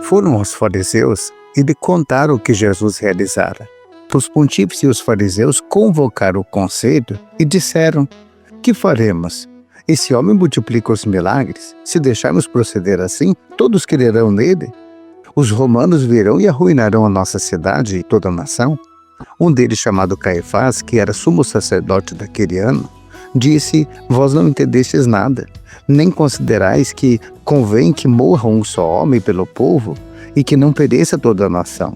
Foram aos fariseus e lhe contaram o que Jesus realizara. Os pontífices e os fariseus convocaram o conselho e disseram: que faremos? Esse homem multiplica os milagres. Se deixarmos proceder assim, todos crerão nele. Os romanos virão e arruinarão a nossa cidade e toda a nação. Um deles, chamado Caifás, que era sumo sacerdote daquele ano, disse: vós não entendestes nada, nem considerais que convém que morra um só homem pelo povo e que não pereça toda a nação.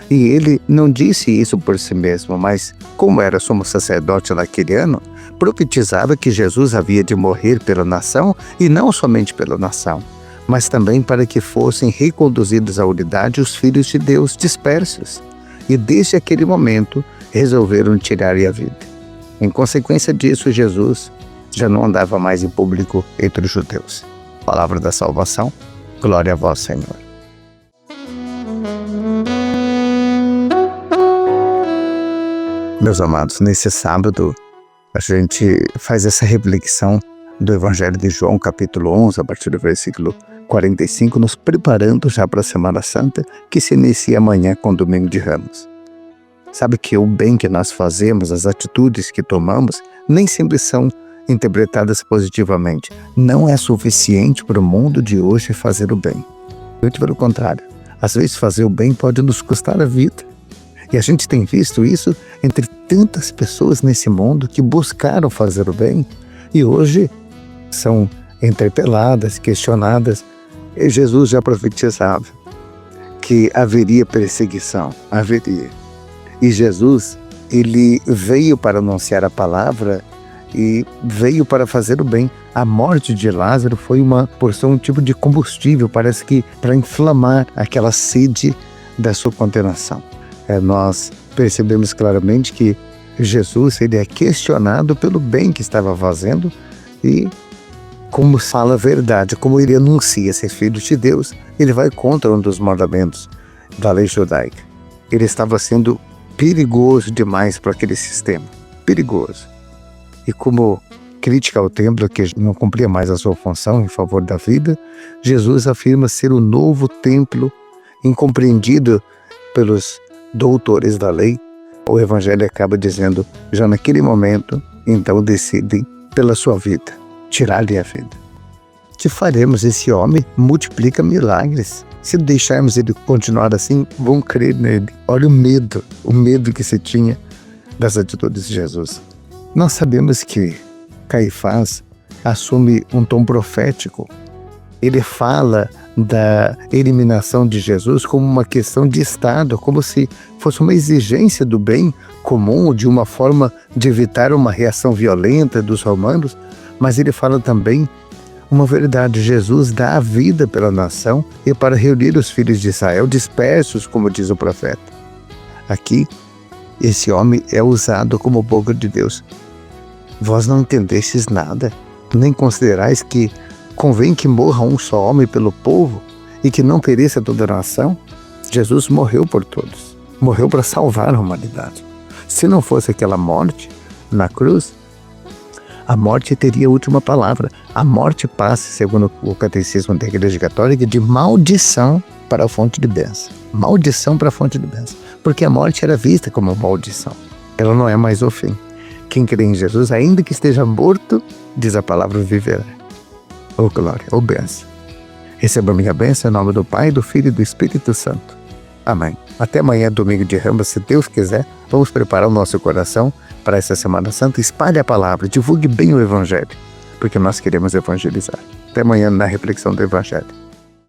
E ele não disse isso por si mesmo, mas, como era sumo sacerdote naquele ano, profetizava que Jesus havia de morrer pela nação, e não somente pela nação, mas também para que fossem reconduzidos à unidade os filhos de Deus dispersos. E desde aquele momento resolveram tirar-lhe a vida. Em consequência disso, Jesus já não andava mais em público entre os judeus. Palavra da salvação, glória a vós, Senhor. Meus amados, nesse sábado a gente faz essa reflexão do Evangelho de João, capítulo 11, a partir do versículo 45, nos preparando já para a Semana Santa, que se inicia amanhã com o Domingo de Ramos. Sabe que o bem que nós fazemos, as atitudes que tomamos, nem sempre são interpretadas positivamente. Não é suficiente para o mundo de hoje fazer o bem. Muito pelo contrário, às vezes fazer o bem pode nos custar a vida. E a gente tem visto isso entre tantas pessoas nesse mundo que buscaram fazer o bem e hoje são interpeladas, questionadas. E Jesus já profetizava que haveria perseguição, haveria. E Jesus, ele veio para anunciar a palavra e veio para fazer o bem. A morte de Lázaro foi uma porção, um tipo de combustível, parece que para inflamar aquela sede da sua condenação. Nós percebemos claramente que Jesus, ele é questionado pelo bem que estava fazendo e como fala a verdade, como ele anuncia ser filho de Deus, ele vai contra um dos mandamentos da lei judaica. Ele estava sendo perigoso demais para aquele sistema, perigoso. E como crítica ao templo, que não cumpria mais a sua função em favor da vida, Jesus afirma ser o novo templo, incompreendido pelos doutores da lei. O Evangelho acaba dizendo, já naquele momento, então decidem pela sua vida, tirar-lhe a vida. Que faremos? Esse homem multiplica milagres. Se deixarmos ele continuar assim, vão crer nele. Olha o medo que se tinha das atitudes de Jesus. Nós sabemos que Caifás assume um tom profético. Ele fala da eliminação de Jesus como uma questão de Estado, como se fosse uma exigência do bem comum, de uma forma de evitar uma reação violenta dos romanos, mas ele fala também uma verdade: Jesus dá a vida pela nação e para reunir os filhos de Israel dispersos, como diz o profeta. Aqui, esse homem é usado como boca de Deus. Vós não entendestes nada, nem considerais que convém que morra um só homem pelo povo e que não pereça toda a nação? Jesus morreu por todos, morreu para salvar a humanidade. Se não fosse aquela morte na cruz, a morte teria a última palavra. A morte passa, segundo o catecismo da Igreja Católica, de maldição para a fonte de bênção. Maldição para a fonte de bênção. Porque a morte era vista como maldição. Ela não é mais o fim. Quem crê em Jesus, ainda que esteja morto, diz a palavra, viverá. Ô glória, ô bênção. Receba a minha bênção em nome do Pai, do Filho e do Espírito Santo. Amém. Até amanhã, Domingo de Ramos, se Deus quiser. Vamos preparar o nosso coração para essa Semana Santa. Espalhe a palavra, divulgue bem o Evangelho, porque nós queremos evangelizar. Até amanhã na reflexão do Evangelho.